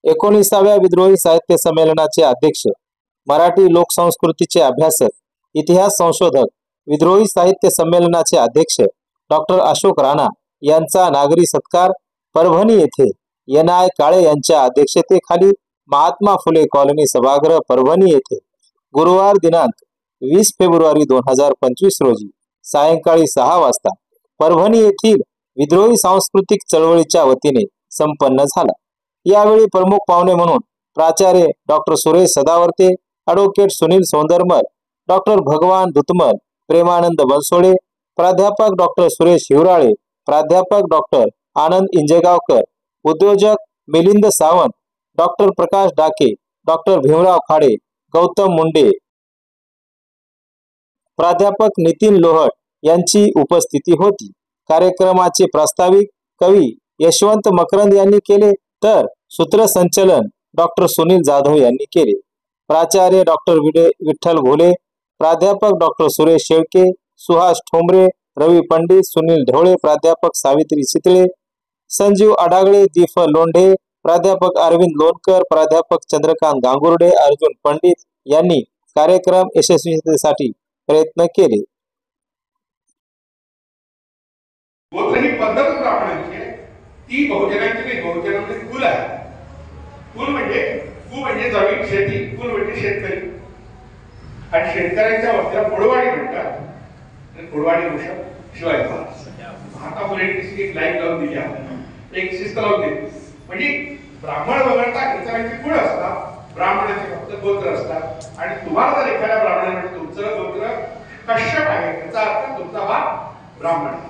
19व्या विद्रोही साहित्य संमेलनाचे अध्यक्ष, मराठी लोकसंस्कृतीचे अभ्यासक, इतिहास संशोधक, विद्रोही साहित्य संमेलनाचे अध्यक्ष डॉक्टर अशोक राणा यांचा नागरी सत्कार परभणी येथे एन.आय. काळे यांच्या अध्यक्षतेखाली महात्मा फुले कॉलनी सभागृह परभणी येथे गुरुवार दिनांक 20 फेब्रुवारी 2025 रोजी सायंकाळी 6 वाजता परभणी येथील विद्रोही सांस्कृतिक चळवळीच्या वतीने संपन्न झाला। यावेळी प्रमुख पाहुणे म्हणून प्राचार्य doctor Suresh Sadavarte, advocate Sunil Saundarmal, doctor Bhagwan Dutmal, Premanand Bansode, प्राध्यापक डॉक्टर सुरेश हिवराळे, प्राध्यापक डॉक्टर आनंद इंजेगावकर, उद्योजक मिलिंद सावंत, डॉक्टर प्रकाश डाके, डॉक्टर भीमराव खाडे, गौतम मुंडे, प्राध्यापक नितीन लोहट यांची उपस्थिती होती। कार्यक्रमाचे प्रास्ताविक कवी यशवंत मकरंद यांनी केले तर सूत्रसंचलन डॉक्टर सुनील जाधव यांनी केले। प्राचार्य डॉक्टर विठ्ठल घोले, प्राध्यापक डॉक्टर सुरेश शेळके, सुहास ठोंबरे, रवी पंडित, सुनील ढवळे, प्राध्यापक सावित्री चितळे, संजीव अडागळे, दीप लोंढे, प्राध्यापक अरविंद लोणकर, प्राध्यापक चंद्रकांत गांगुर्डे, अर्जुन पंडित यांनी कार्यक्रम यशस्वीतेसाठी प्रयत्न केले। गोत्रही पद्धत ब्राह्मणांची ती बहुजनांची नाही, बहुजनांमध्ये कुल आहे। कुल म्हणजे जमीन, शेती, कुल म्हणजे शेतकरी आणि शेतकऱ्यांच्या वस्त्याला कुडवाडी म्हणतात। कुडवाडी वंश शिवाय महात्मा फुलेंची एक लाईन लावून दिली आहे, एक शिस्त लावून दिली, म्हणजे ब्राह्मण वगळता इतरांची कुळ असतात, ब्राह्मणाचे फक्त गोत्र असतात। आणि तुम्हाला जर एखाद्या ब्राह्मणाने तुमचं गोत्र कश्यप आहे याचा अर्थ तुमचा बाप ब्राह्मण।